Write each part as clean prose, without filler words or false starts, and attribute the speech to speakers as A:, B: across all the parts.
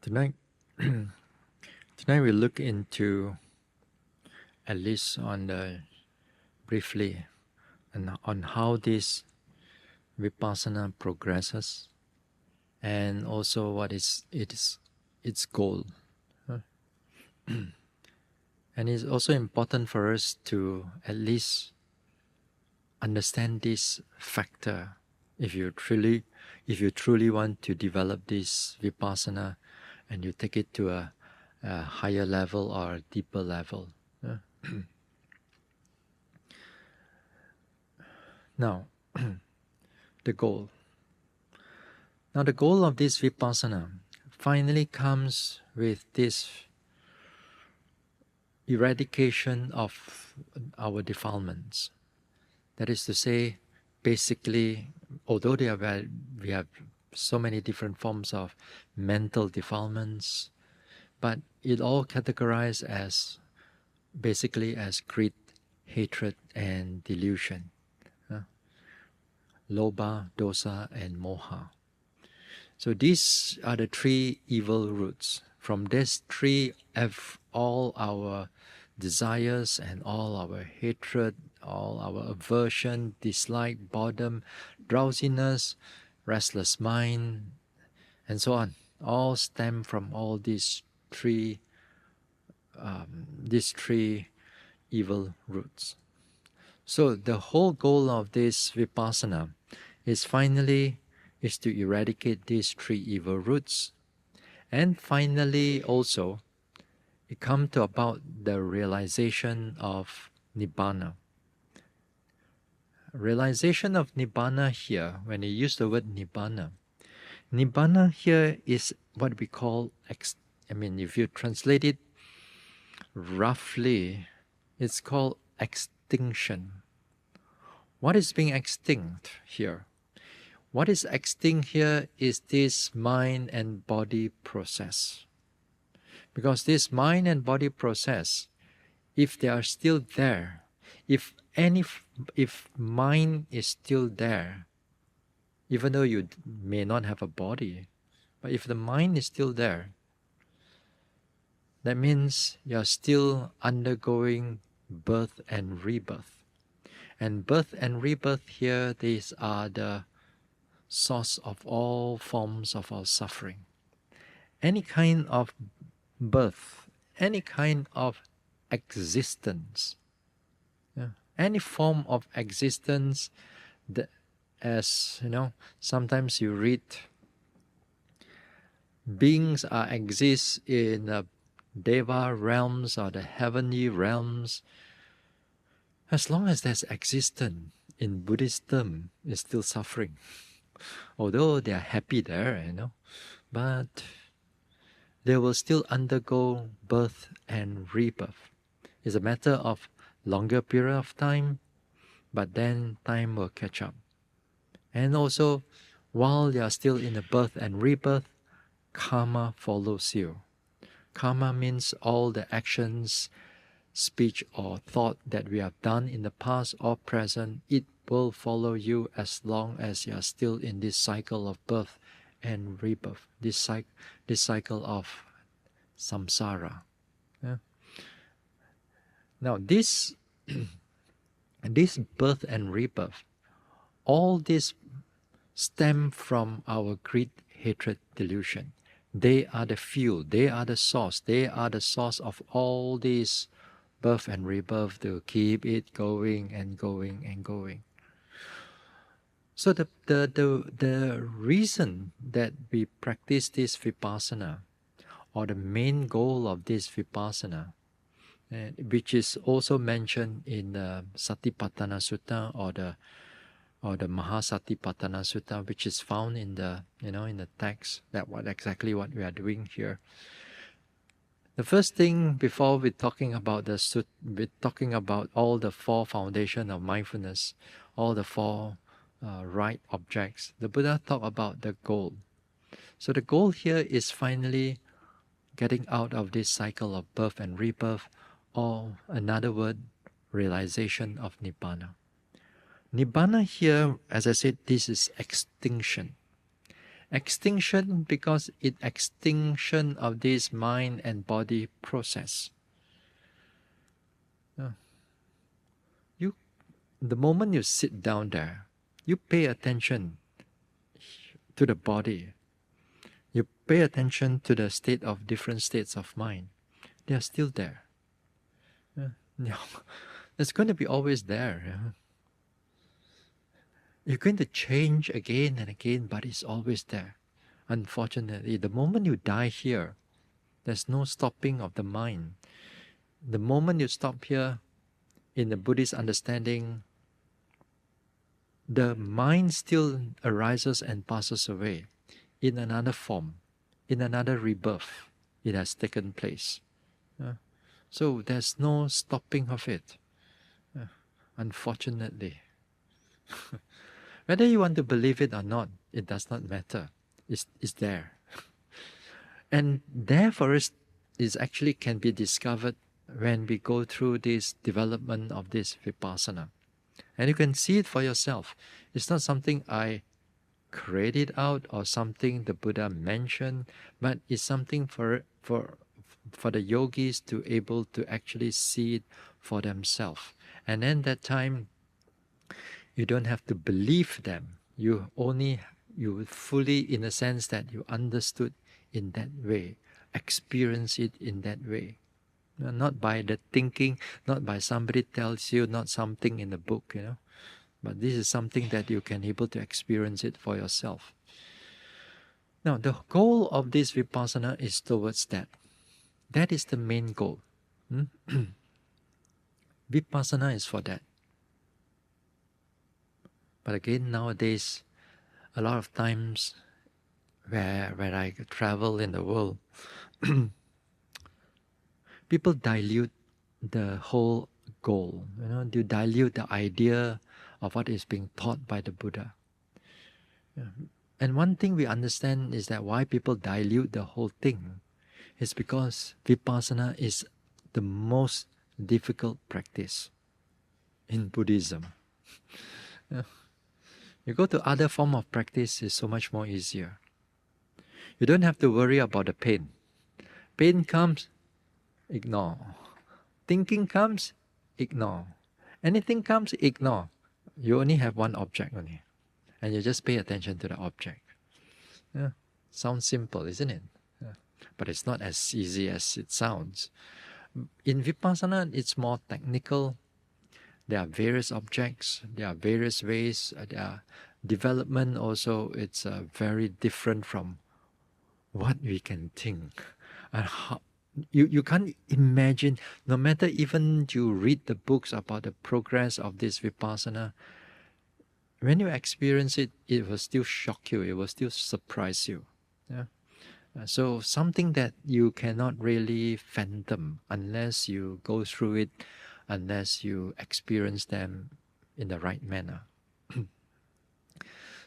A: Tonight, tonight we look into, at least briefly, on how this Vipassana progresses, and also what is its goal. And it's also important for us to at least understand this factor if you truly want to develop this Vipassana and you take it to a higher level or a deeper level. Now, the goal. Now, the goal of this Vipassana finally comes with this eradication of our defilements. That is to say, basically, although we have so many different forms of mental defilements, but it all categorized as basically as greed, hatred, and delusion. Lobha, dosa, and moha. So these are the three evil roots. From these three, all our desires and all our hatred, all our aversion, dislike, boredom, drowsiness, restless mind, and so on, all stem from all these three evil roots. So the whole goal of this Vipassana is to eradicate these three evil roots, and finally also it comes to about the realization of Nibbana. Realization of Nibbana here, when you use the word Nibbana here is what we call, if you translate it roughly, it's called extinction. What is being extinct here? What is extinct here is this mind and body process. Because this mind and body process, if they are still there, if mind is still there, even though you may not have a body, but if the mind is still there, that means you're still undergoing birth and rebirth. And birth and rebirth here, these are the source of all forms of our suffering. Any kind of birth, any kind of existence, any form of existence, as you know, sometimes you read, beings exist in the Deva realms or the heavenly realms. As long as there's existence, in Buddhist term, is still suffering. Although they are happy there, but they will still undergo birth and rebirth. It's a matter of longer period of time, but then time will catch up. And also, while you are still in the birth and rebirth, karma follows you. Karma means all the actions, speech or thought that we have done in the past or present. It will follow you as long as you are still in this cycle of birth and rebirth, this cycle of samsara. Now this this birth and rebirth, all this stem from our greed, hatred, delusion. They are the fuel, they are the source of all this birth and rebirth to keep it going and going and going. So the reason that we practice this Vipassana, or the main goal of this Vipassana, which is also mentioned in the Satipatthana Sutta or the Mahasatipatthana Sutta, which is found in the in the text, that exactly what we are doing here. The first thing before we're talking about we're talking about all the four foundations of mindfulness, all the four right objects. The Buddha talked about the goal. So the goal here is finally getting out of this cycle of birth and rebirth, or another word, realization of Nibbana. Nibbana here, as I said, this is extinction. Extinction because it's extinction of this mind and body process. The moment you sit down there, you pay attention to the body. You pay attention to the state of different states of mind. They are still there. It's going to be always there. You're going to change again and again, but it's always there. Unfortunately, the moment you die here, there's no stopping of the mind. The moment you stop here, in the Buddhist understanding, the mind still arises and passes away in another form, in another rebirth. It has taken place. So there's no stopping of it, unfortunately. Whether you want to believe it or not, it does not matter. It's there. And therefore, it actually can be discovered when we go through this development of this Vipassana. And you can see it for yourself. It's not something I created out or something the Buddha mentioned, but it's something for the yogis to able to actually see it for themselves. And then that time, you don't have to believe them. You fully, in a sense that you understood in that way, experience it in that way. Not by the thinking, not by somebody tells you, not something in the book, But this is something that you can able to experience it for yourself. Now, the goal of this Vipassana is towards that. That is the main goal. Vipassana is for that. But again, nowadays, a lot of times where I travel in the world, people dilute the whole goal. You dilute the idea of what is being taught by the Buddha. And one thing we understand is that why people dilute the whole thing is because Vipassana is the most difficult practice in Buddhism. You go to other form of practice, is so much more easier. You don't have to worry about the pain. Pain comes, ignore. Thinking comes, ignore. Anything comes, ignore. You only have one object only. And you just pay attention to the object. Sounds simple, isn't it? But it's not as easy as it sounds. In Vipassana, it's more technical. There are various objects. There are various ways. Their development also, it's very different from what we can think. And how, you can't imagine, no matter even you read the books about the progress of this Vipassana, when you experience it, it will still shock you. It will still surprise you. So something that you cannot really fathom unless you go through it, unless you experience them in the right manner.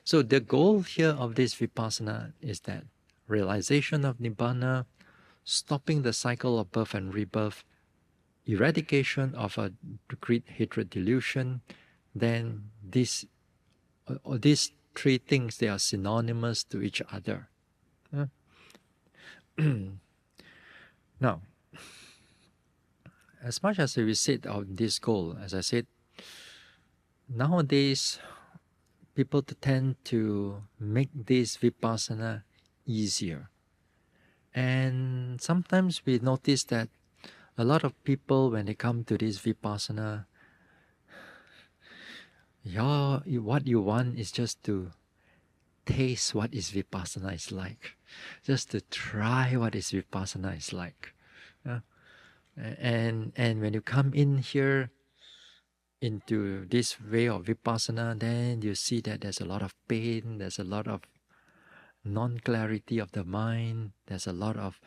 A: So the goal here of this Vipassana is that realization of Nibbana, stopping the cycle of birth and rebirth, eradication of a greed, hatred, delusion. Then these three things, they are synonymous to each other. Now, as much as we set out this goal, as I said, nowadays people tend to make this Vipassana easier. And sometimes we notice that a lot of people, when they come to this Vipassana, what you want is just to taste what is Vipassana is like. Just to try what is Vipassana is like. And when you come in here into this way of Vipassana, then you see that there's a lot of pain, there's a lot of non-clarity of the mind, there's a lot of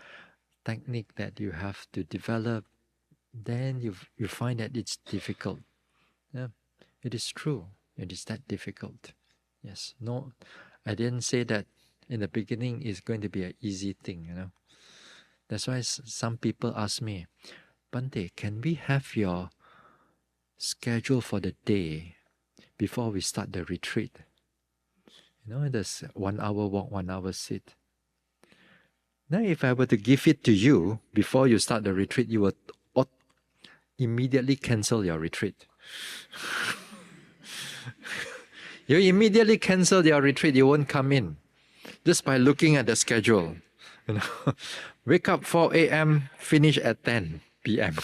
A: technique that you have to develop. Then you find that it's difficult. It is true. It is that difficult. Yes. No, I didn't say that in the beginning it's going to be an easy thing, That's why some people ask me, Bhante, can we have your schedule for the day before we start the retreat? There's 1 hour walk, 1 hour sit. Now, if I were to give it to you before you start the retreat, you would immediately cancel your retreat. You immediately cancel your retreat, you won't come in. Just by looking at the schedule. Wake up 4 a.m., finish at 10 p.m.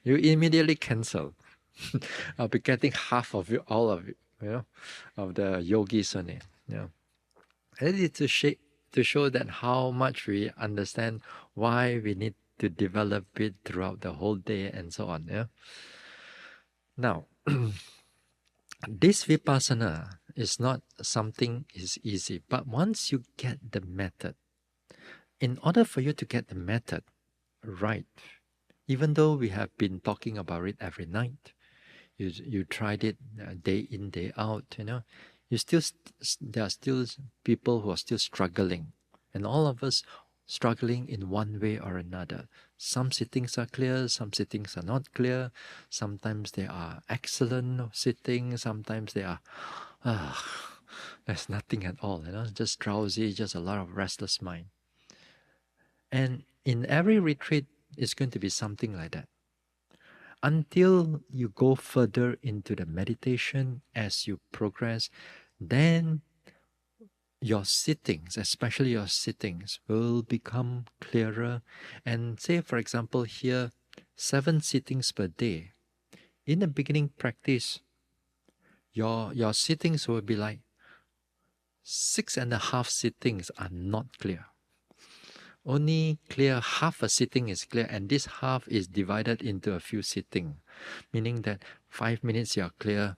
A: You immediately cancel. I'll be getting half of you, all of you, of the yogis on it. And it's to show that how much we understand why we need to develop it throughout the whole day and so on. Now, this Vipassana is not something is easy, but once you get the method, in order for you to get the method right, even though we have been talking about it every night, you tried it day in, day out, there are still people who are still struggling, and all of us struggling in one way or another. Some sittings are clear, some sittings are not clear. Sometimes they are excellent sittings, sometimes they are there's nothing at all, just drowsy, just a lot of restless mind. And in every retreat, it's going to be something like that. Until you go further into the meditation, as you progress, then your sittings, especially your sittings, will become clearer. And say, for example, here, 7 sittings per day. In the beginning practice, your sittings will be like 6.5 sittings are not clear. Only clear half a sitting is clear, and this half is divided into a few sittings, meaning that 5 minutes you are clear,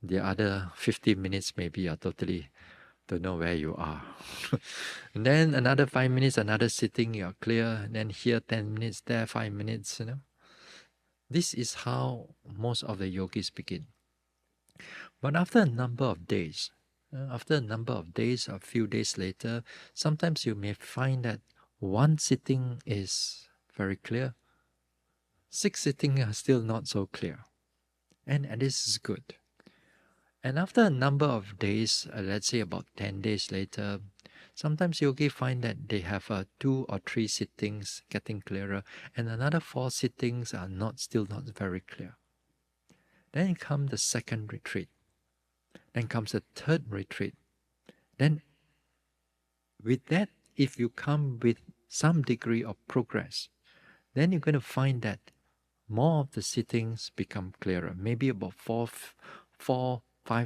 A: the other 15 minutes maybe you are totally don't know where you are. And then another 5 minutes, another sitting, you are clear, and then here 10 minutes, there 5 minutes, This is how most of the yogis begin. But after a number of days, a few days later, sometimes you may find that one sitting is very clear, 6 sittings are still not so clear. And this is good. And after a number of days, let's say about 10 days later, sometimes yogis find that they have 2 or 3 sittings getting clearer, and another 4 sittings are still not very clear. Then comes the second retreat. Then comes the third retreat. Then with that, if you come with some degree of progress, then you're going to find that more of the sittings become clearer. Maybe about 5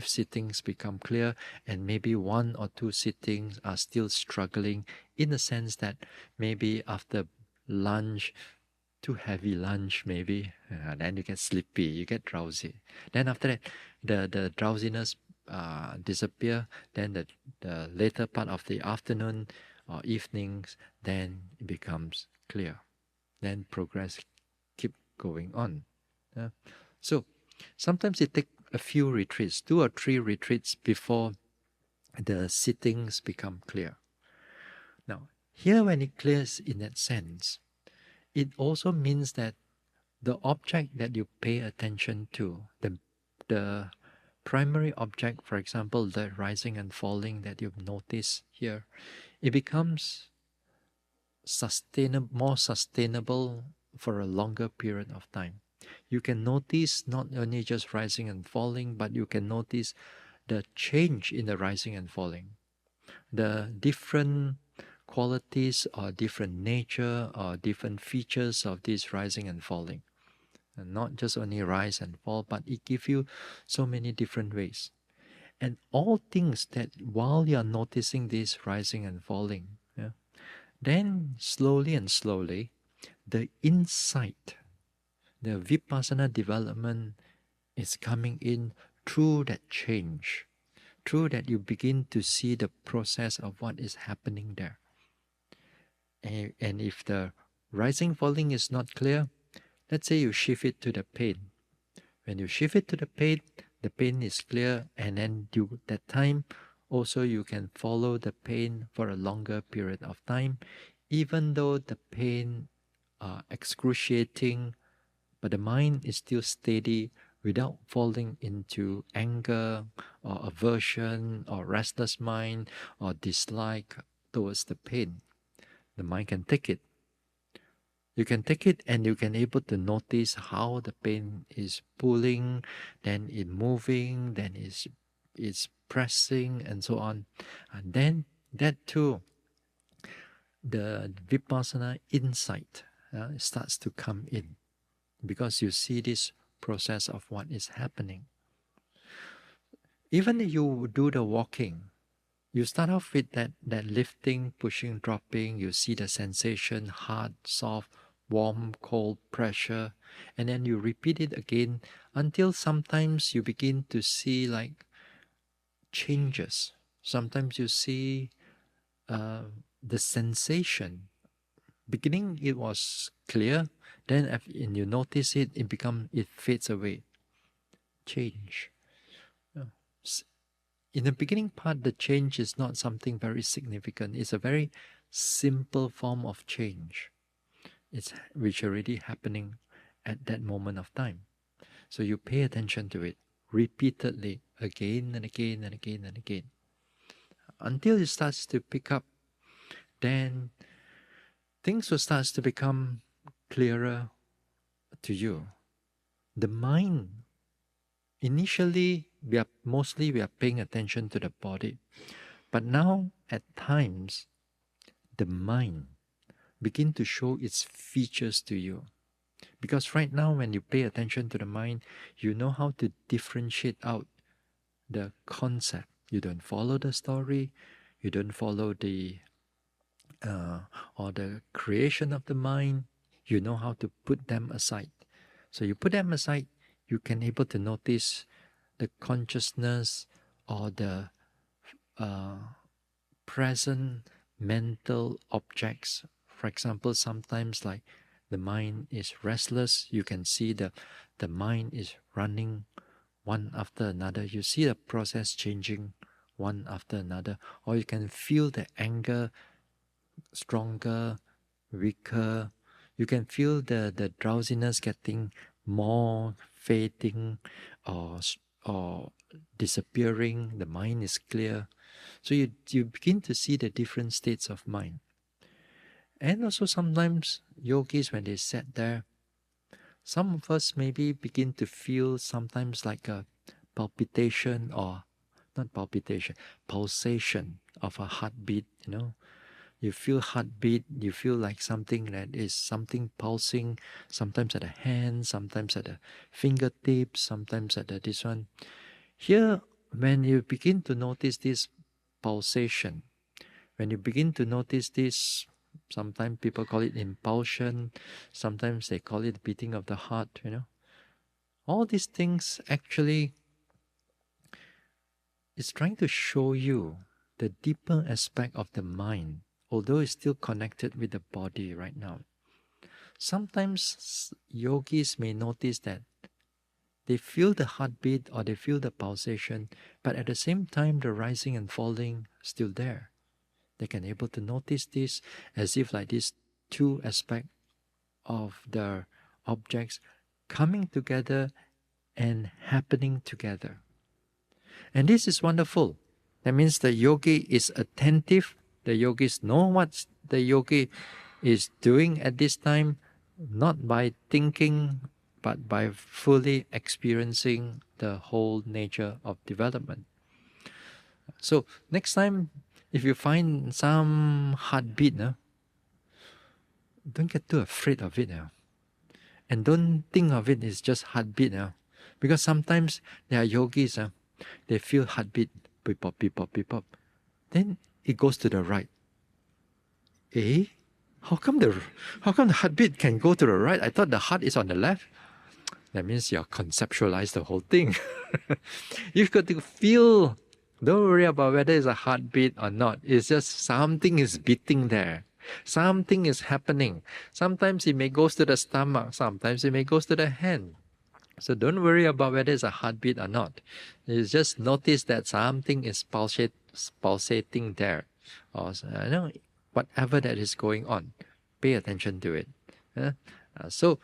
A: sittings become clear, and maybe 1 or 2 sittings are still struggling, in the sense that maybe after lunch, too heavy lunch maybe, then you get sleepy, you get drowsy. Then after that, the drowsiness disappear. Then the later part of the afternoon or evenings, then it becomes clear. Then progress keep going on. So sometimes it takes a few retreats, 2 or 3 retreats before the sittings become clear. Now, here when it clears in that sense, it also means that the object that you pay attention to, the primary object, for example, the rising and falling that you've noticed here, it becomes more sustainable for a longer period of time. You can notice not only just rising and falling, but you can notice the change in the rising and falling, the different qualities or different nature or different features of this rising and falling. And not just only rise and fall, but it gives you so many different ways. And all things that while you are noticing this rising and falling, then slowly and slowly, the insight, the Vipassana development is coming in through that change, through that you begin to see the process of what is happening there. And if the rising falling is not clear, let's say you shift it to the pain. When you shift it to the pain is clear, and then that time also you can follow the pain for a longer period of time, even though the pain are excruciating, but the mind is still steady without falling into anger or aversion or restless mind or dislike towards the pain. The mind can take it. You can take it and you can able to notice how the pain is pulling, then it moving, then it's pressing and so on. And then that too, the Vipassana insight starts to come in because you see this process of what is happening. Even if you do the walking, you start off with that lifting, pushing, dropping. You see the sensation, hard, soft, warm, cold, pressure. And then you repeat it again until sometimes you begin to see like changes. Sometimes you see the sensation. Beginning it was clear. Then you notice it, it fades away. Change. In the beginning part, the change is not something very significant. It's a very simple form of change. It's which already happening at that moment of time. So you pay attention to it repeatedly, again and again and again and again. Until it starts to pick up, then things will start to become clearer to you. The mind, initially, we are paying attention to the body. But now, at times, the mind begin to show its features to you. Because right now, when you pay attention to the mind, you know how to differentiate out the concept. You don't follow the story, you don't follow the or the creation of the mind. You know how to put them aside. So you put them aside, you can able to notice the consciousness or the present mental objects. For example, sometimes like the mind is restless, you can see the mind is running one after another. You see the process changing one after another. Or you can feel the anger stronger, weaker. You can feel the drowsiness getting more fading or disappearing. The mind is clear. So you begin to see the different states of mind. And also sometimes yogis, when they sit there, some of us maybe begin to feel sometimes like a palpitation or not palpitation, pulsation of a heartbeat, You feel heartbeat, you feel like something pulsing, sometimes at the hand, sometimes at the fingertips, sometimes at this one. Here, when you begin to notice this pulsation, when you begin to notice this, sometimes people call it impulsion, sometimes they call it beating of the heart, All these things actually is trying to show you the deeper aspect of the mind, although it's still connected with the body right now. Sometimes yogis may notice that they feel the heartbeat or they feel the pulsation, but at the same time the rising and falling still there. They can able to notice this as if like these two aspects of the objects coming together and happening together. And this is wonderful. That means the yogi is attentive. The yogis know what the yogi is doing at this time, not by thinking, but by fully experiencing the whole nature of development. So next time, if you find some heartbeat, don't get too afraid of it. And don't think of it as just heartbeat. Because sometimes there are yogis, they feel heartbeat, beep pop, beep pop, beep pop. Then it goes to the right. How come the heartbeat can go to the right? I thought the heart is on the left. That means you conceptualize the whole thing. You've got to feel. Don't worry about whether it's a heartbeat or not. It's just something is beating there. Something is happening. Sometimes it may go to the stomach. Sometimes it may go to the hand. So don't worry about whether it's a heartbeat or not. You just notice that something is pulsating there. Or whatever that is going on. Pay attention to it. So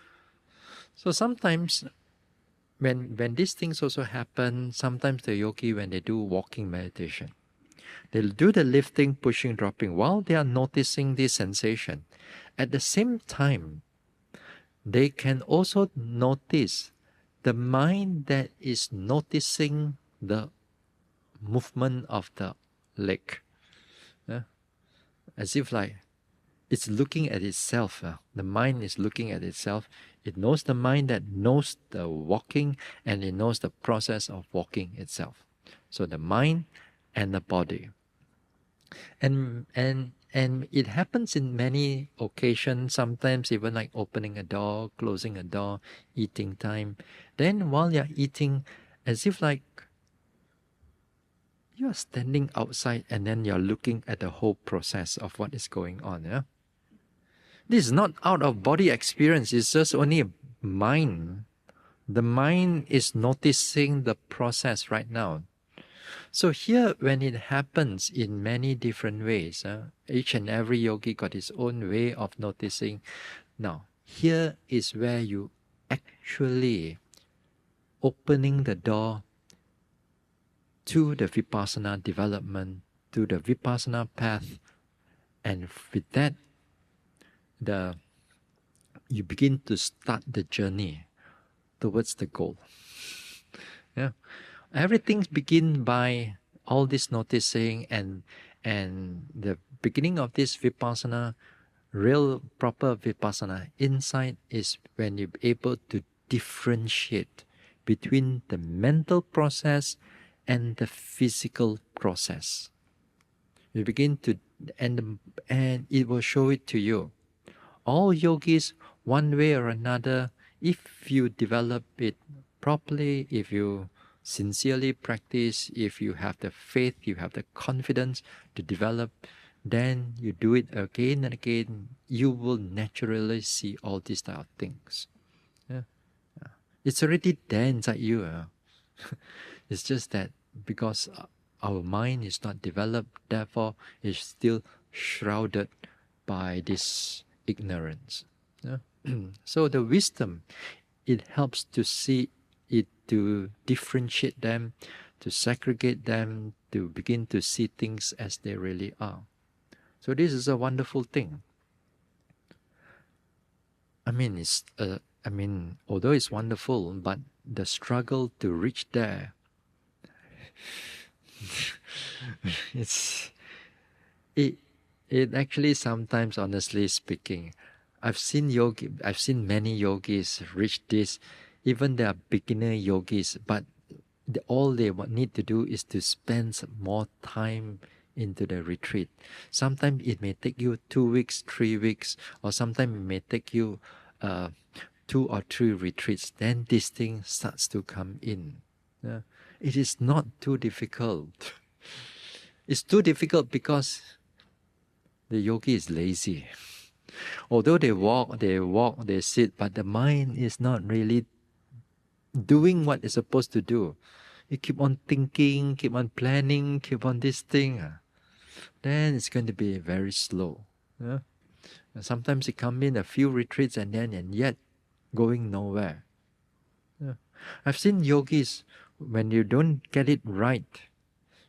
A: sometimes when these things also happen, sometimes the yogi, when they do walking meditation, they'll do the lifting, pushing, dropping while they are noticing this sensation. At the same time, they can also notice the mind that is noticing the movement of the leg. As if like it's looking at itself. The mind is looking at itself. It knows the mind that knows the walking, and it knows the process of walking itself. So the mind and the body. And it happens in many occasions, sometimes even like opening a door, closing a door, eating time. Then while you're eating, as if like you're standing outside and then you're looking at the whole process of what is going on. Yeah? This is not out of body experience, it's just only mind. The mind is noticing the process right now. So here, when it happens in many different ways, each and every yogi got his own way of noticing. Now, here is where you actually opening the door to the Vipassana development, to the Vipassana path, and with that, you begin to start the journey towards the goal. Yeah. Everything begins by all this noticing, and the beginning of this Vipassana, real proper Vipassana insight, is when you're able to differentiate between the mental process and the physical process. You begin to, and it will show it to you. All yogis, one way or another, if you develop it properly, if you sincerely practice, if you have the faith, you have the confidence to develop, then you do it again and again, you will naturally see all these type of things. Yeah. It's already there inside you. It's just that because our mind is not developed, therefore it's still shrouded by this ignorance. Yeah? So the wisdom, it helps to see it, to differentiate them, to segregate them, to begin to see things as they really are. So this is a wonderful thing. Although it's wonderful, but the struggle to reach there, it actually sometimes, honestly speaking, I've seen many yogis reach this. Even they are beginner yogis, but all they need to do is to spend more time into the retreat. Sometimes it may take you 2 weeks, 3 weeks, or sometimes it may take you 2 or 3 retreats. Then this thing starts to come in. It is not too difficult. It's too difficult because the yogi is lazy. Although they walk, they sit, but the mind is not really doing what it's supposed to do. You keep on thinking, keep on planning, keep on this thing. Then it's going to be very slow. Yeah? And sometimes you come in a few retreats and yet going nowhere. Yeah. I've seen yogis, when you don't get it right,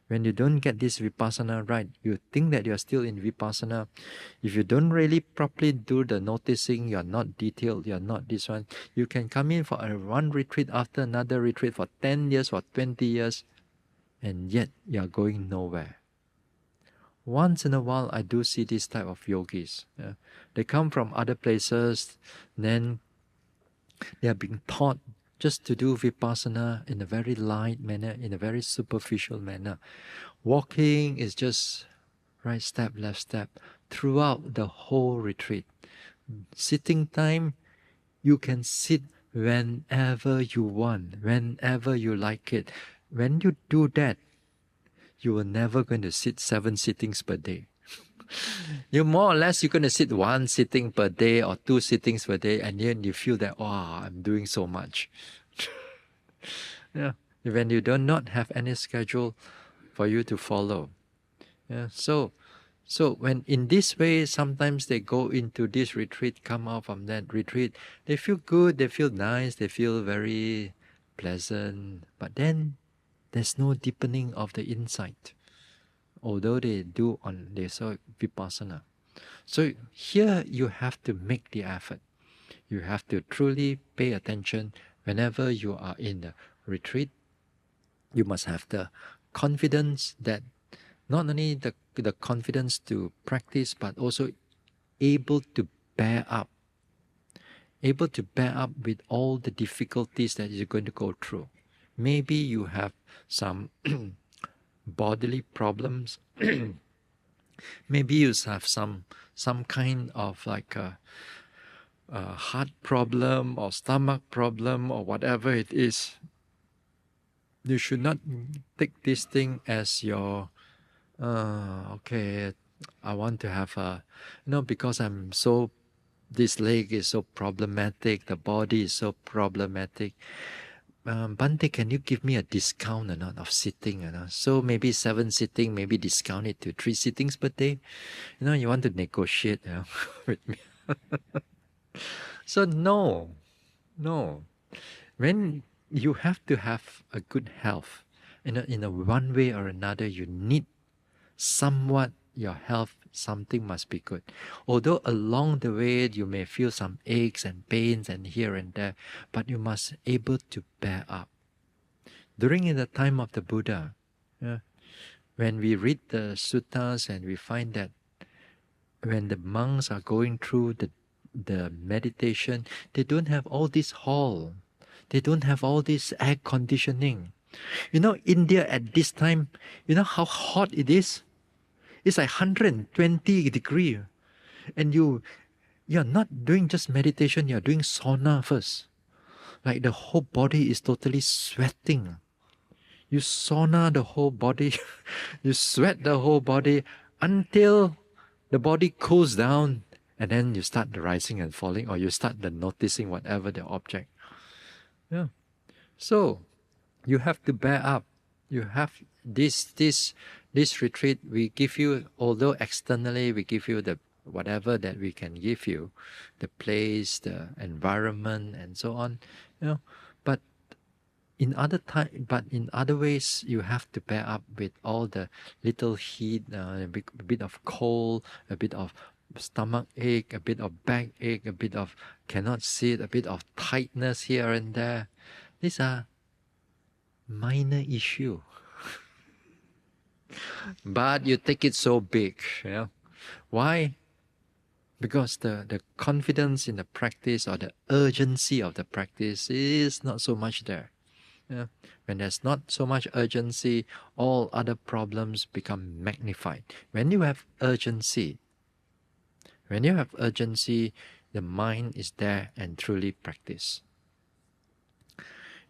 A: when you don't get this Vipassana right, you think that you're still in Vipassana. If you don't really properly do the noticing, you're not detailed, you're not this one. You can come in for one retreat after another retreat for 10 years, for 20 years, and yet you're going nowhere. Once in a while, I do see this type of yogis. Yeah. They come from other places, then they are being taught just to do Vipassana in a very light manner, in a very superficial manner. Walking is just right step, left step, throughout the whole retreat. Sitting time, you can sit whenever you want, whenever you like it. When you do that, you are never going to sit 7 sittings per day. You're going to sit 1 sitting per day or 2 sittings per day, and then you feel that, I'm doing so much. Yeah. When you do not have any schedule for you to follow. Yeah. So when in this way, sometimes they go into this retreat, come out from that retreat, they feel good, they feel nice, they feel very pleasant, but then there's no deepening of the insight, although they saw Vipassana. So here you have to make the effort. You have to truly pay attention whenever you are in the retreat. You must have the confidence that not only the confidence to practice, but also able to bear up with all the difficulties that you're going to go through. Maybe you have some bodily problems. Maybe you have some kind of like a heart problem or stomach problem or whatever it is. You should not take this thing as your okay, I want to have because I'm so, this leg is so problematic, the body is so problematic. Bhante, can you give me a discount or not of sitting? So maybe 7 sitting, maybe discount it to 3 sittings per day. You want to negotiate with me. So no. When you have to have a good health, in a one way or another, you need somewhat your health, something must be good. Although along the way you may feel some aches and pains and here and there, but you must able to bear up. During in the time of the Buddha, when we read the suttas and we find that when the monks are going through the meditation, they don't have all this hall. They don't have all this air conditioning. India at this time, how hot it is? It's like 120 degrees. And you're not doing just meditation, you're doing sauna first. Like the whole body is totally sweating. You sauna the whole body, you sweat the whole body until the body cools down, and then you start the rising and falling, or you start the noticing whatever the object. Yeah. So you have to bear up. You have this retreat. We give you, although externally we give you the whatever that we can give you, the place, the environment, and so on. But in other ways, you have to bear up with all the little heat, a bit of cold, a bit of stomach ache, a bit of back ache, a bit of cannot sit, a bit of tightness here and there. These are minor issue. But you take it so big. Why? Because the confidence in the practice or the urgency of the practice is not so much there. When there's not so much urgency, all other problems become magnified. When you have urgency, the mind is there and truly practice.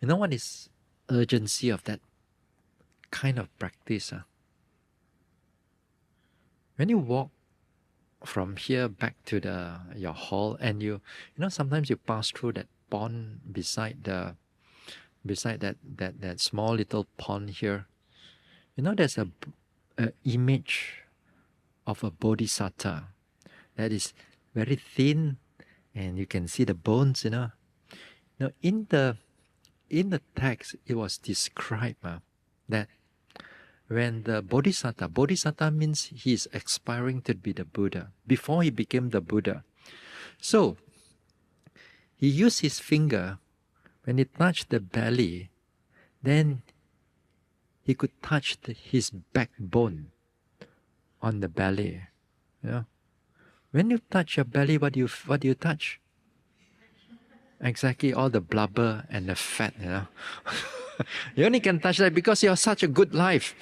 A: What is urgency of that kind of practice? When you walk from here back to your hall, and you sometimes you pass through that pond beside that small little pond here. There's a image of a bodhisattva that is very thin, and you can see the bones. Now in the text it was described that when the bodhisattva means he is aspiring to be the Buddha before he became the Buddha. So he used his finger. When he touched the belly, then he could touch his backbone on the belly. When you touch your belly, what do you touch? Exactly, all the blubber and the fat. You only can touch that because you have such a good life.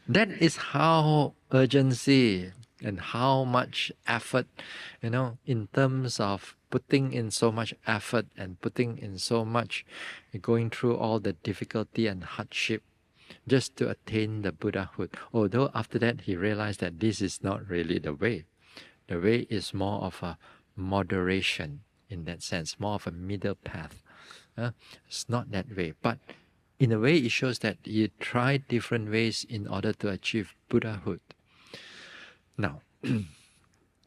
A: That is how urgency and how much effort, in terms of putting in so much effort and putting in so much, going through all the difficulty and hardship just to attain the Buddhahood. Although after that he realized that this is not really the way. The way is more of a moderation in that sense, more of a middle path. It's not that way. But in a way it shows that you try different ways in order to achieve Buddhahood. Now,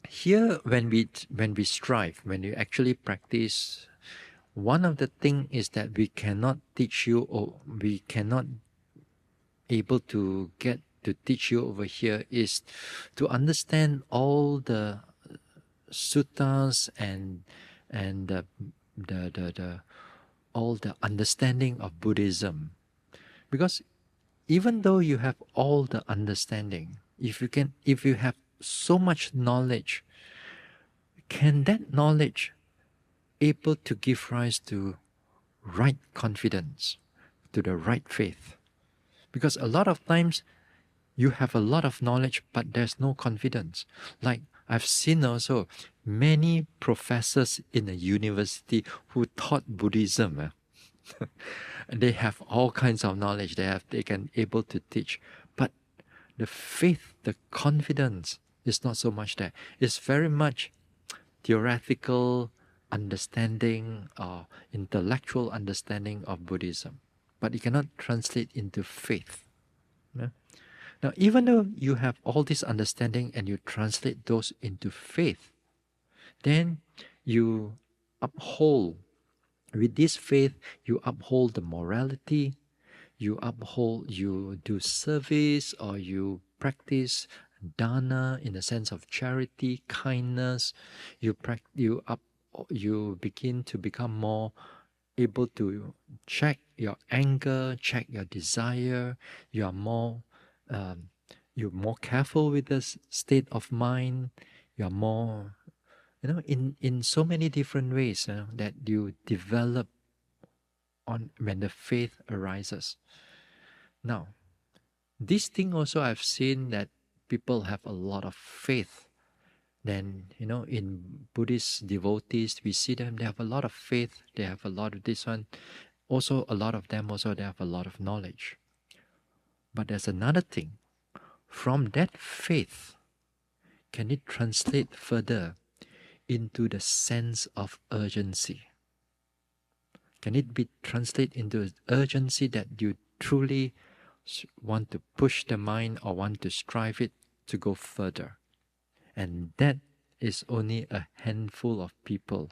A: here when we strive, when you actually practice, one of the things is that we cannot teach you, or we cannot able to get to teach you over here, is to understand all the suttas and the all the understanding of Buddhism. Because even though you have all the understanding, if you have so much knowledge, can that knowledge able to give rise to right confidence, to the right faith? Because a lot of times you have a lot of knowledge, but there's no confidence. Like I've seen also many professors in a university who taught Buddhism. They have all kinds of knowledge. They can able to teach, but the faith, the confidence is not so much there. It's very much theoretical understanding or intellectual understanding of Buddhism, but it cannot translate into faith. Yeah? Now, even though you have all this understanding and you translate those into faith, then you uphold, with this faith, you uphold the morality, you do service, or you practice dana in the sense of charity, kindness. You begin to become more able to check your anger, check your desire. You're more careful with the state of mind. You're more, in so many different ways that you develop on when the faith arises. Now, this thing also I've seen that people have a lot of faith. Then, in Buddhist devotees, we see them, they have a lot of faith, they have a lot of this one. Also, a lot of them also, they have a lot of knowledge. But there's another thing. From that faith, can it translate further into the sense of urgency? Can it be translated into urgency that you truly want to push the mind or want to strive it to go further? And that is only a handful of people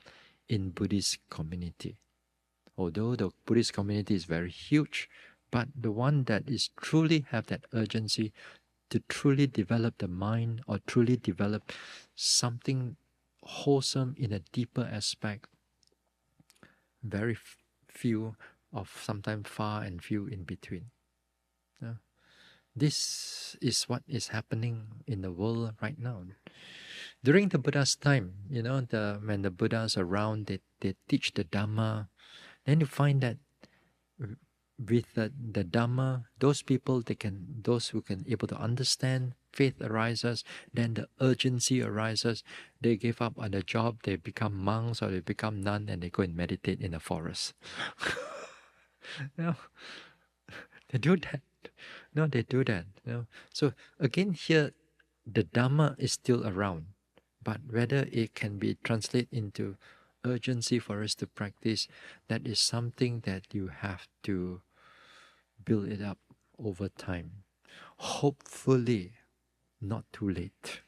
A: in Buddhist community. Although the Buddhist community is very huge, but the one that is truly have that urgency to truly develop the mind or truly develop something wholesome in a deeper aspect, very few, of sometimes far and few in between. This is what is happening in the world right now. During the Buddha's time, when the Buddhas are around, they teach the Dhamma. Then you find that with the Dhamma, those who can able to understand, faith arises, then the urgency arises. They give up on the job, they become monks or they become nuns, and they go and meditate in the forest. They do that. They do that. So again here, the Dhamma is still around, but whether it can be translated into urgency for us to practice, that is something that you have to build it up over time. Hopefully, not too late.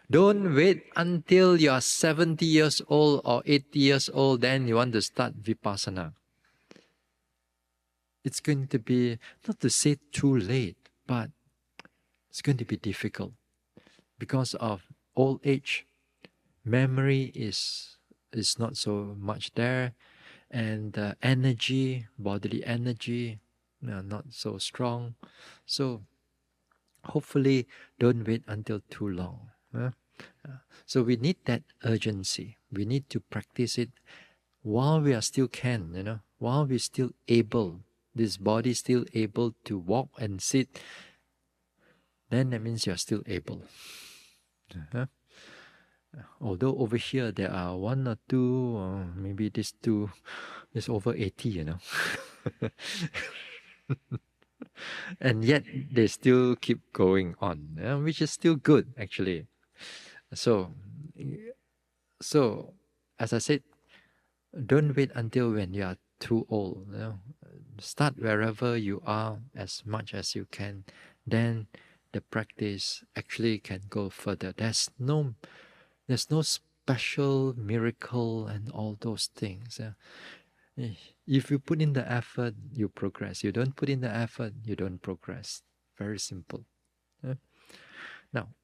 A: Don't wait until you are 70 years old or 80 years old, then you want to start Vipassana. It's going to be, not to say too late, but it's going to be difficult. Because of old age, memory is not so much there, and energy, bodily energy, not so strong. So hopefully don't wait until too long. So we need that urgency. We need to practice it while we are still can, while we're still able, this body still able to walk and sit, then that means you're still able. Although over here there are one or two, maybe these two is over 80, and yet they still keep going on, which is still good actually. So as I said, don't wait until when you are too old. Start wherever you are as much as you can. Then the practice actually can go further. There's no special miracle and all those things. If you put in the effort, you progress. You don't put in the effort, you don't progress. Very simple. Now,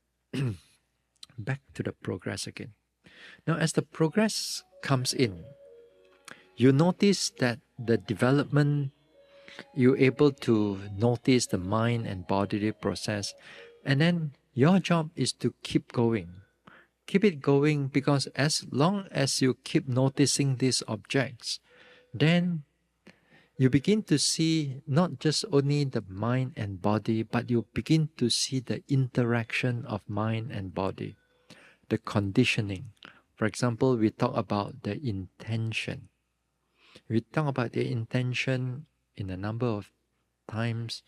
A: back to the progress again. Now, as the progress comes in, you notice that the development, you're able to notice the mind and bodily process, and then your job is to keep going. Keep it going, because as long as you keep noticing these objects, then you begin to see not just only the mind and body, but you begin to see the interaction of mind and body, the conditioning. For example, we talk about the intention. We talk about the intention in a number of times.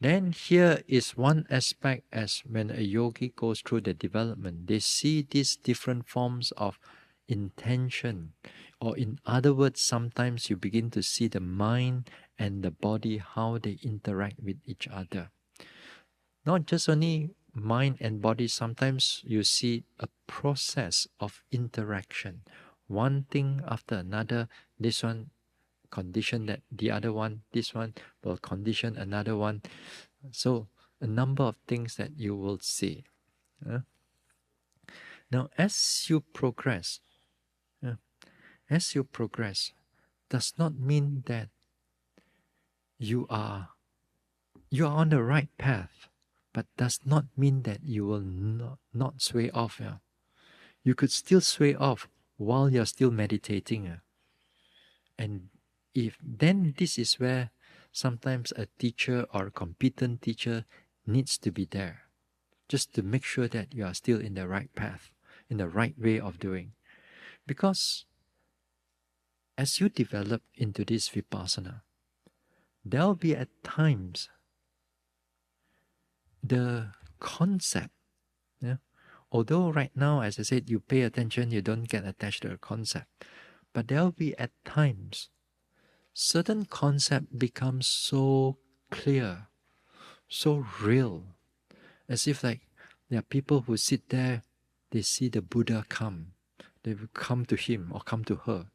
A: Then here is one aspect, as when a yogi goes through the development, they see these different forms of intention. Or in other words, sometimes you begin to see the mind and the body, how they interact with each other. Not just only mind and body, sometimes you see a process of interaction. One thing after another, this one condition that the other one, this one will condition another one. So a number of things that you will see. Now, as you progress, does not mean that you are on the right path, but does not mean that you will not sway off. You could still sway off while you're still meditating. And then this is where sometimes a teacher or a competent teacher needs to be there, just to make sure that you are still in the right path, in the right way of doing. Because as you develop into this Vipassana, there will be at times the concept, although right now, as I said, you pay attention, you don't get attached to a concept, but there will be at times certain concept becomes so clear, so real, as if like there are people who sit there, they see the Buddha come, they will come to him or come to her.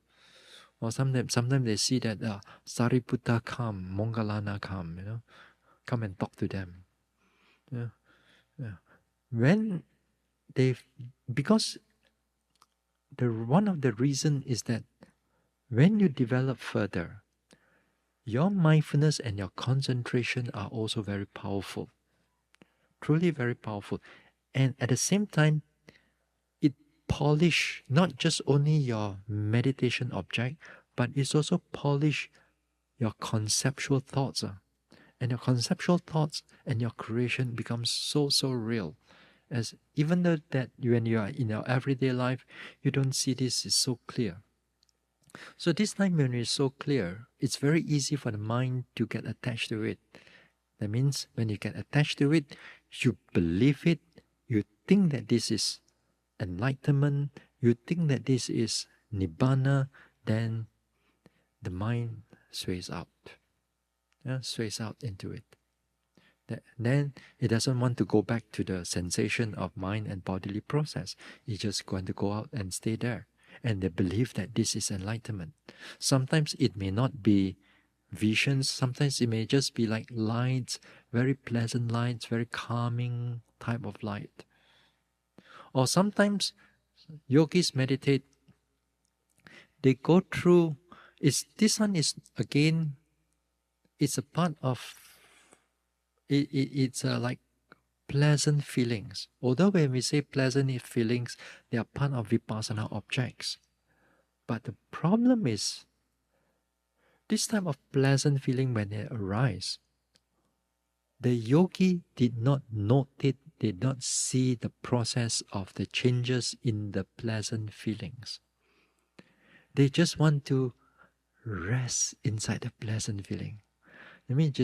A: Or sometimes they see that Sariputta come, Moggallana come, come and talk to them. When because one of the reason is that when you develop further, your mindfulness and your concentration are also very powerful, truly very powerful. And at the same time, it polish not just only your meditation object, but it's also polish your conceptual thoughts. And your conceptual thoughts and your creation becomes so real. As even though that when you are in your everyday life, you don't see this is so clear. So this time when it's so clear, it's very easy for the mind to get attached to it. That means when you get attached to it, you believe it, you think that this is enlightenment, you think that this is nibbana, then the mind sways out. Sways out into it. Then it doesn't want to go back to the sensation of mind and bodily process. It's just going to go out and stay there. And they believe that this is enlightenment. Sometimes it may not be visions. Sometimes it may just be like lights, very pleasant lights, very calming type of light. Or sometimes yogis meditate. They go through. This one is again. It's a part of. It's like pleasant feelings. Although when we say pleasant feelings, they are part of Vipassana objects. But the problem is, this type of pleasant feeling when they arise, the yogi did not note it, did not see the process of the changes in the pleasant feelings. They just want to rest inside the pleasant feeling. I mean,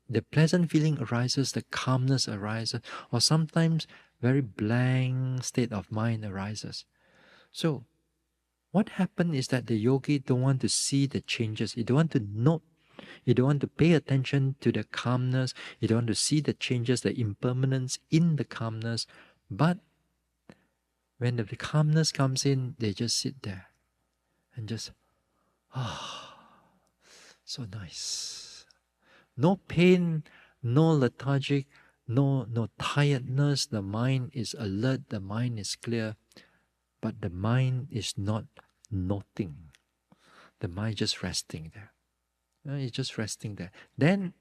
A: the pleasant feeling arises, the calmness arises, or sometimes very blank state of mind arises. So what happened is that the yogi don't want to see the changes. He don't want to note. He don't want to pay attention to the calmness. He don't want to see the changes, the impermanence in the calmness. But when the calmness comes in, they just sit there and just, so nice. No pain, no lethargic, no tiredness. The mind is alert, the mind is clear, but the mind is not noting. The mind just resting there. It's just resting there. Then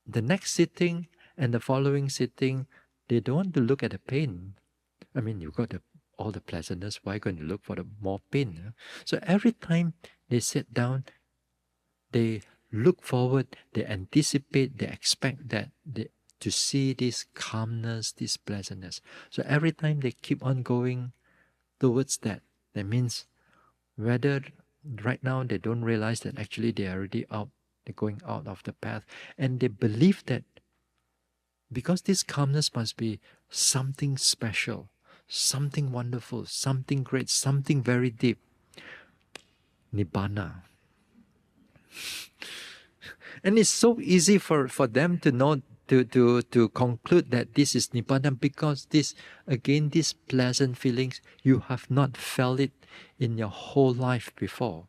A: the next sitting and the following sitting, they don't want to look at the pain. I mean, you've got all the pleasantness. Why going to look for the more pain? So every time they sit down, they look forward, they anticipate, they expect that to see this calmness, this pleasantness. So every time they keep on going towards that, that means whether right now they don't realize that actually they're already out, they're going out of the path, and they believe that because this calmness must be something special, something wonderful, something great, something very deep. Nibbana. And it's so easy for them to know, to conclude that this is Nibbana, because these pleasant feelings, you have not felt it in your whole life before.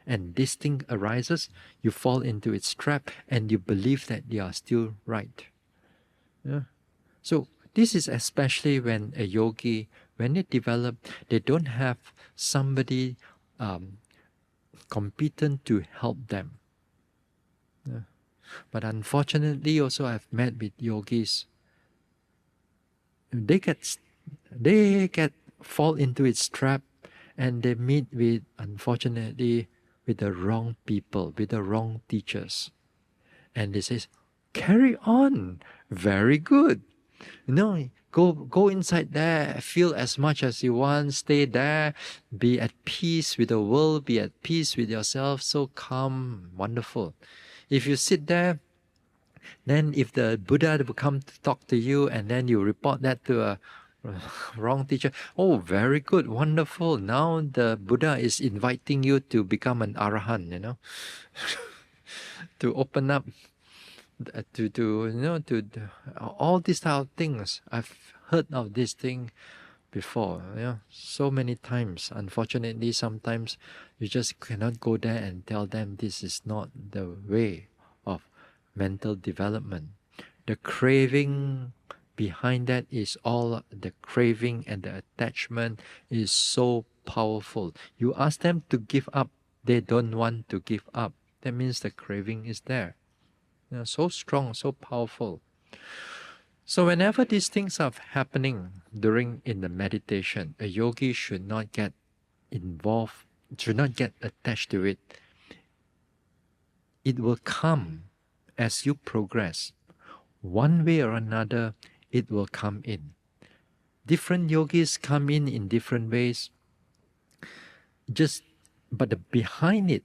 A: And this thing arises, you fall into its trap, and you believe that you are still right. Yeah. So this is especially when a yogi, when they develop, they don't have somebody competent to help them. Yeah. But unfortunately, also I've met with yogis. They get fall into its trap, and they meet with, unfortunately, with the wrong people, with the wrong teachers, and they say, "Carry on, very good. Go inside there, feel as much as you want, stay there, be at peace with the world, be at peace with yourself, so calm, wonderful." If you sit there, then if the Buddha will come to talk to you, and then you report that to a wrong teacher, oh, very good, wonderful. Now the Buddha is inviting you to become an arahant, to open up, to all these type of things. I've heard of this thing before, so many times. Unfortunately, sometimes you just cannot go there and tell them this is not the way of mental development. The craving behind that is all the craving, and the attachment is so powerful. You ask them to give up, they don't want to give up. That means the craving is there. So strong, so powerful. So whenever these things are happening in the meditation, a yogi should not get involved, should not get attached to it. It will come as you progress. One way or another, it will come in. Different yogis come in different ways. But behind it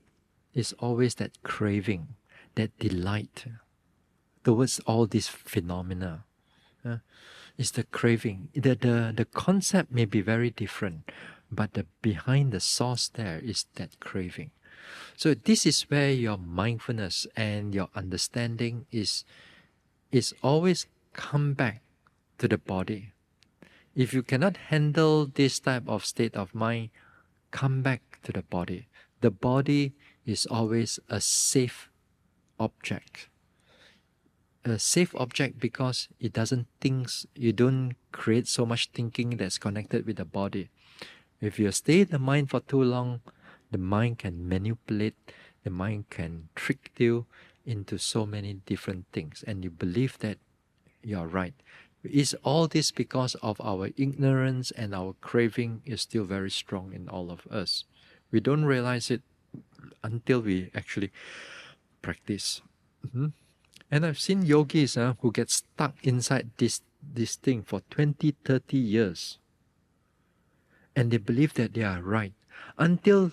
A: is always that craving, that delight towards all these phenomena. It's the craving. The concept may be very different, but behind the source there is that craving. So this is where your mindfulness and your understanding is always come back to the body. If you cannot handle this type of state of mind, come back to the body. The body is always a safe object. A safe object because it doesn't think, you don't create so much thinking that's connected with the body. If you stay the mind for too long, the mind can manipulate, the mind can trick you into so many different things, and you believe that you're right. Is all this because of our ignorance, and our craving is still very strong in all of us? We don't realize it until we actually practice. And I've seen yogis who get stuck inside this thing for 20, 30 years. And they believe that they are right. Until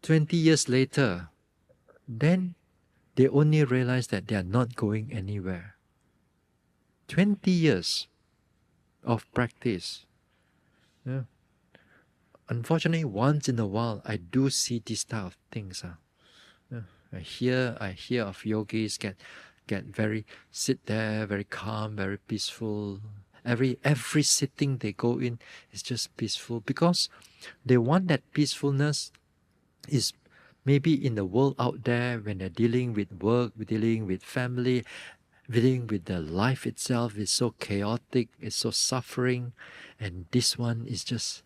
A: 20 years later, then they only realize that they are not going anywhere. 20 years of practice. Yeah. Unfortunately, once in a while, I do see these type of things. Yeah. I hear of yogis get sit there very calm, very peaceful, Every sitting they go in is just peaceful, because they want that peacefulness is maybe in the world out there, when they're dealing with work, dealing with family, dealing with the life itself is so chaotic, it's so suffering, and this one is just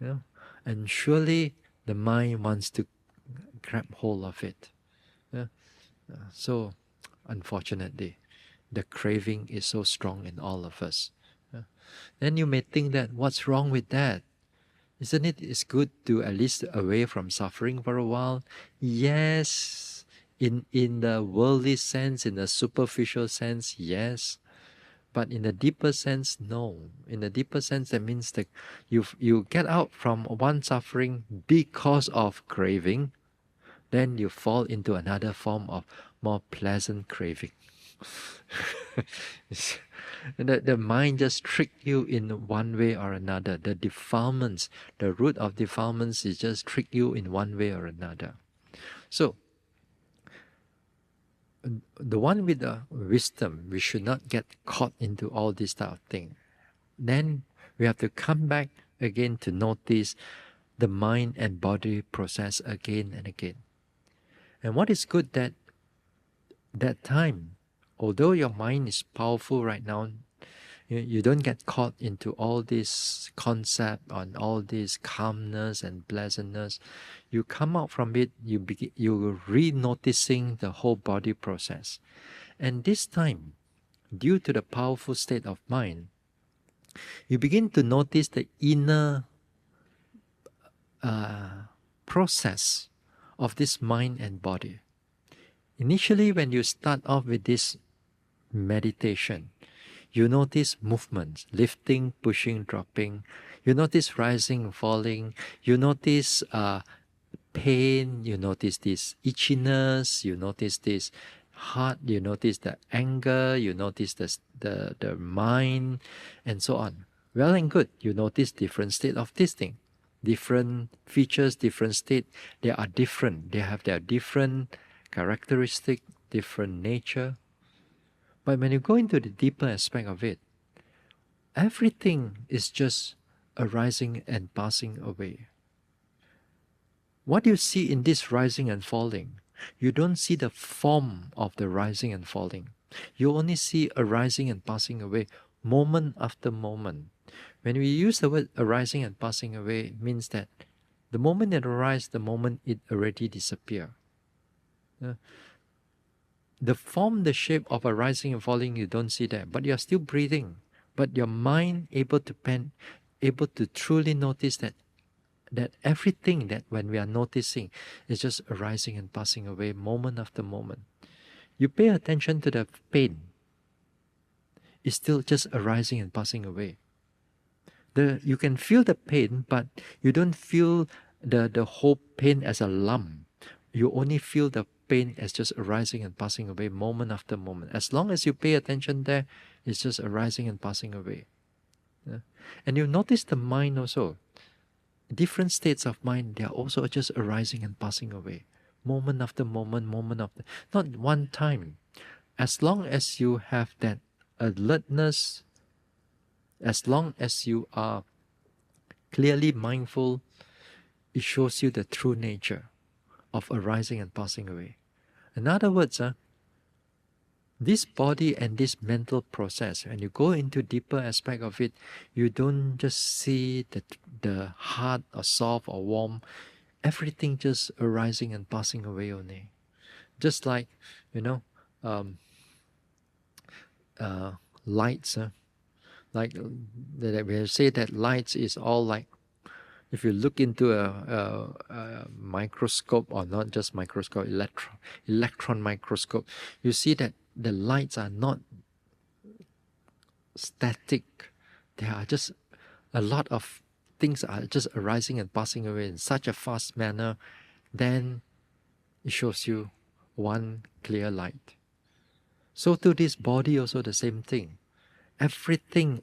A: you know, and surely the mind wants to grab hold of it. Yeah? So unfortunately, the craving is so strong in all of us. Yeah? Then you may think that, what's wrong with that? Isn't it? It's good to at least away from suffering for a while. Yes, in the worldly sense, in the superficial sense, yes. But in the deeper sense, no. In the deeper sense, that means that you get out from one suffering because of craving, then you fall into another form of more pleasant craving. The mind just trick you in one way or another. The defilements, the root of defilements is just trick you in one way or another. So, the one with the wisdom, we should not get caught into all this type of thing. Then we have to come back again to notice the mind and body process again and again. And what is good that time, although your mind is powerful right now, you don't get caught into all this concept on all this calmness and pleasantness. You come out from it, you're re-noticing the whole body process. And this time, due to the powerful state of mind, you begin to notice the inner process of this mind and body. Initially, when you start off with this meditation, you notice movements, lifting, pushing, dropping. You notice rising, falling. You notice pain. You notice this itchiness. You notice this heart. You notice the anger. You notice the mind, and so on. Well and good. You notice different state of this thing. Different features, different state. They are different. They have their different characteristic, different nature. But when you go into the deeper aspect of it, everything is just arising and passing away. What you see in this rising and falling, you don't see the form of the rising and falling. You only see arising and passing away moment after moment. When we use the word arising and passing away, it means that the moment it arises, the moment it already disappears. The form, the shape of arising and falling, you don't see that, but you're still breathing. But your mind able to truly notice that everything that when we are noticing is just arising and passing away moment after moment. You pay attention to the pain. It's still just arising and passing away. You can feel the pain, but you don't feel the whole pain as a lump. You only feel the pain as just arising and passing away moment after moment. As long as you pay attention there, it's just arising and passing away. Yeah? And you notice the mind also. Different states of mind, they are also just arising and passing away. Moment after moment, not one time. As long as you have that alertness, as long as you are clearly mindful, it shows you the true nature of arising and passing away. In other words, this body and this mental process, when you go into deeper aspect of it, you don't just see the hard or soft or warm. Everything just arising and passing away only. Just like, lights. Like we say that lights is all like, if you look into a microscope, or not just microscope, electron microscope, you see that the lights are not static. There are just a lot of things are just arising and passing away in such a fast manner. Then it shows you one clear light. So to this body also the same thing. Everything,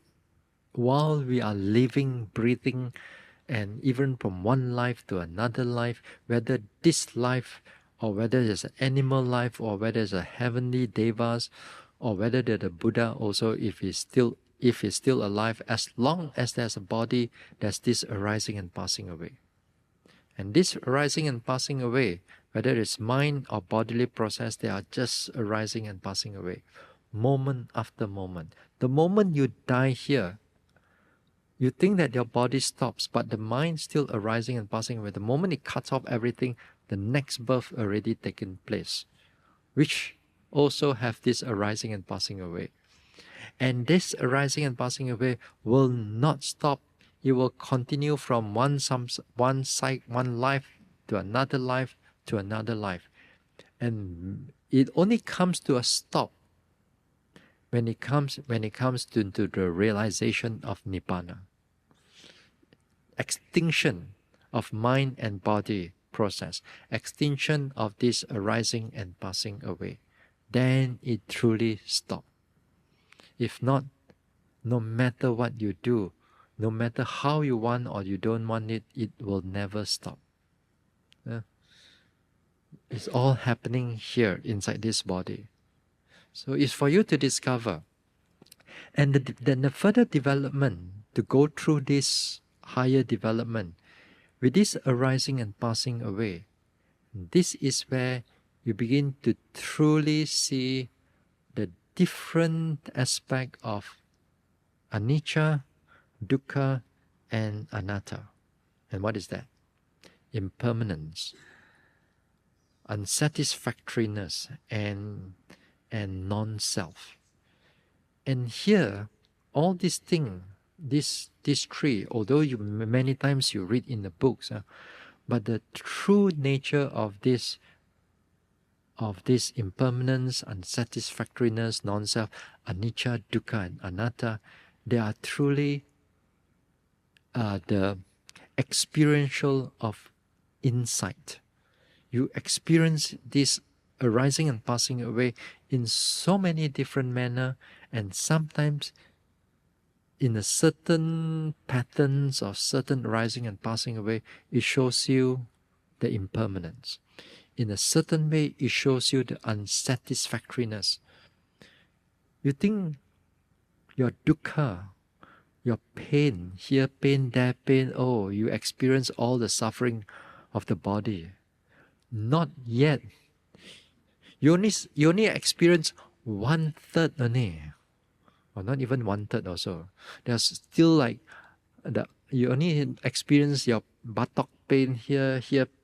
A: while we are living, breathing, and even from one life to another life, whether this life or whether it's an animal life or whether it's a heavenly devas or whether the Buddha also, if he's still alive, as long as there's a body, there's this arising and passing away. And this arising and passing away, whether it's mind or bodily process, they are just arising and passing away, moment after moment. The moment you die here, you think that your body stops, but the mind still arising and passing away. The moment it cuts off everything, the next birth already taken place, which also have this arising and passing away. And this arising and passing away will not stop. It will continue from one life to another life to another life. And it only comes to a stop when it comes to the realization of Nibbana. Extinction of mind and body process. Extinction of this arising and passing away. Then it truly stops. If not, no matter what you do, no matter how you want or you don't want it, it will never stop. It's all happening here inside this body. So it's for you to discover. And then the further development, to go through this higher development, with this arising and passing away, this is where you begin to truly see the different aspect of anicca, dukkha, and anatta. And what is that? Impermanence, unsatisfactoriness, and non-self. And here, all these things, these three, although many times you read in the books, but the true nature of this impermanence, unsatisfactoriness, non-self, anicca, dukkha, and anatta, they are truly the experiential of insight. You experience this arising and passing away in so many different manner, and sometimes in a certain patterns of certain arising and passing away, it shows you the impermanence. In a certain way, it shows you the unsatisfactoriness. You think your dukkha, your pain, here pain, there pain, oh, you experience all the suffering of the body. Not yet. You only experience 1/3 only. Or not even 1/3 also. There's still like you only experience your buttock pain here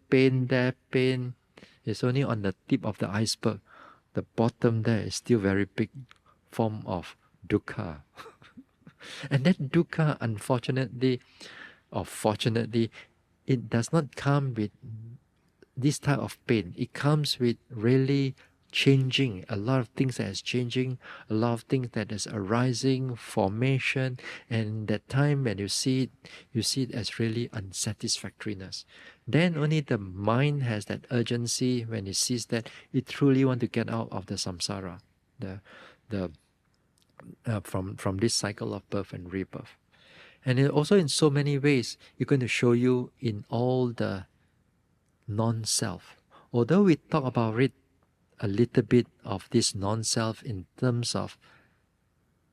A: pain, there pain. It's only on the tip of the iceberg. The bottom there is still very big form of dukkha. And that dukkha, unfortunately or fortunately, it does not come with this type of pain. It comes with really changing, a lot of things that is changing, a lot of things that is arising, formation, and that time when you see it as really unsatisfactoriness. Then only the mind has that urgency when it sees that it truly want to get out of the samsara, from this cycle of birth and rebirth. And it also in so many ways, it's going to show you in all the non-self. Although we talk about it a little bit of this non-self in terms of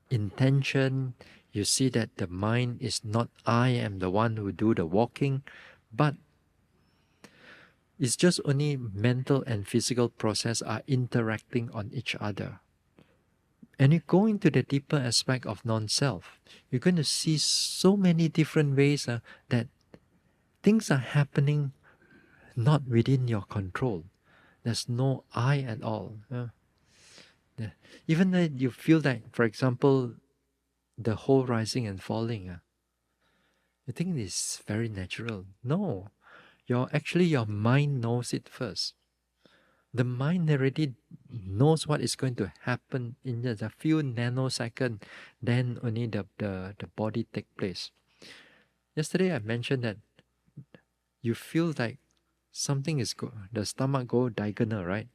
A: intention, you see that the mind is not I am the one who do the walking, but it's just only mental and physical process are interacting on each other. And you go into the deeper aspect of non-self, you're going to see so many different ways that things are happening not within your control. There's no I at all. Even though you feel that, for example, the whole rising and falling, you think it's very natural. No, your mind knows it first. The mind already knows what is going to happen in just a few nanoseconds. Then only the body take place. Yesterday I mentioned that you feel like something is the stomach go diagonal, right?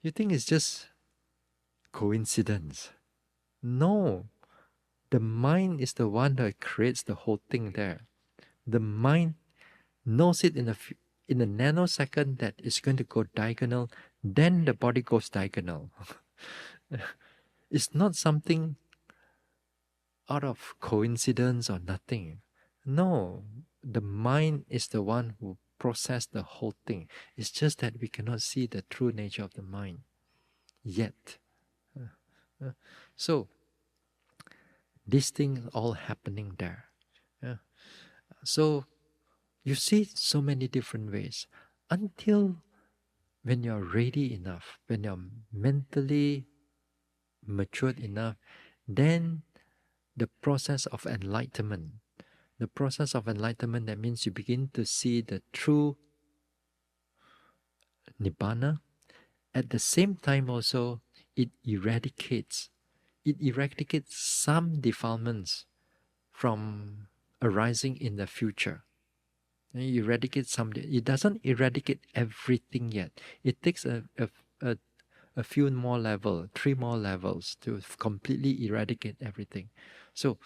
A: You think it's just coincidence. No. The mind is the one that creates the whole thing there. The mind knows it in a nanosecond that it's going to go diagonal, then the body goes diagonal. It's not something out of coincidence or nothing. No, the mind is the one who process the whole thing. It's just that we cannot see the true nature of the mind yet. So these things all happening there. Yeah. So you see so many different ways until when you're ready enough, when you're mentally matured enough, then the process of enlightenment. The process of enlightenment, that means you begin to see the true Nibbana. At the same time also, it eradicates some defilements from arising in the future. It eradicates some. It doesn't eradicate everything yet. It takes a few more levels, 3 more levels to completely eradicate everything. So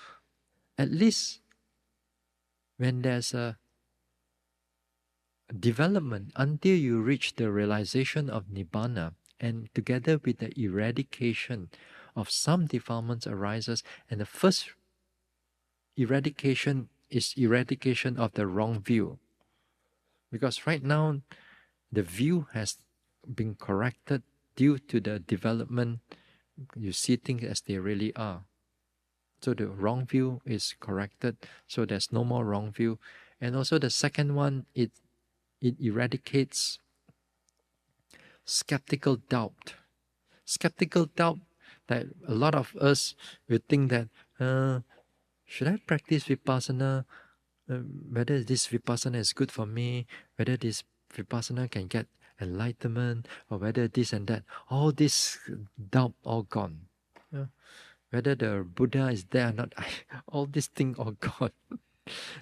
A: at least when there's a development until you reach the realization of Nibbana, and together with the eradication of some defilements arises, and the first eradication is eradication of the wrong view. Because right now, the view has been corrected due to the development. You see things as they really are. So the wrong view is corrected, so there's no more wrong view. And also the second one, it eradicates skeptical doubt. Skeptical doubt that a lot of us will think that, should I practice Vipassana? Whether this Vipassana is good for me, whether this Vipassana can get enlightenment, or whether this and that. All this doubt all gone. Whether the Buddha is there or not, all these things all gone.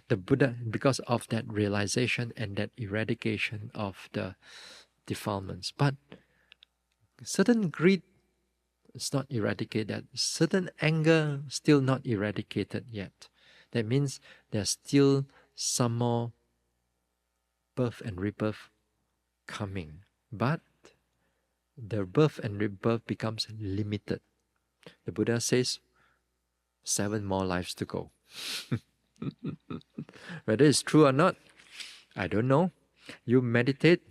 A: The Buddha, because of that realization and that eradication of the defilements. But certain greed is not eradicated. Certain anger still not eradicated yet. That means there's still some more birth and rebirth coming. But the birth and rebirth becomes limited. The Buddha says 7 more lives to go. Whether it's true or not, I don't know. You meditate,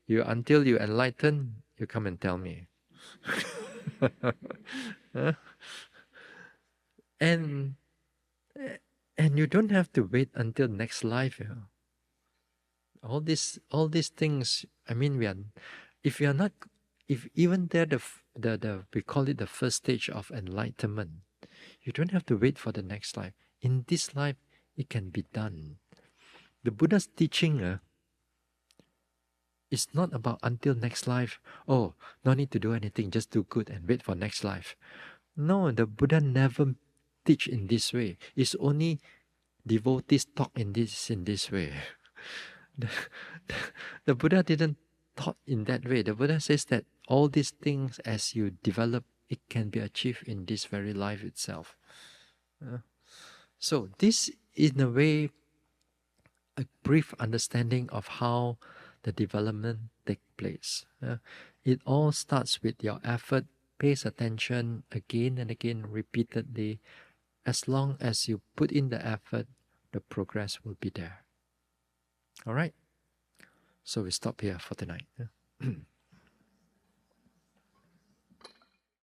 A: until you enlighten, you come and tell me. And you don't have to wait until next life. All these things. I mean, if even there we call it the first stage of enlightenment. You don't have to wait for the next life. In this life, it can be done. The Buddha's teaching is not about until next life. Oh, no need to do anything, just do good and wait for next life. No, the Buddha never teach in this way. It's only devotees talk in this way. The Buddha didn't taught in that way. The Buddha says that all these things, as you develop, it can be achieved in this very life itself. So this, in a way, a brief understanding of how the development takes place. It all starts with your effort. Pays attention again and again, repeatedly. As long as you put in the effort, the progress will be there. All right. So we stop here for tonight.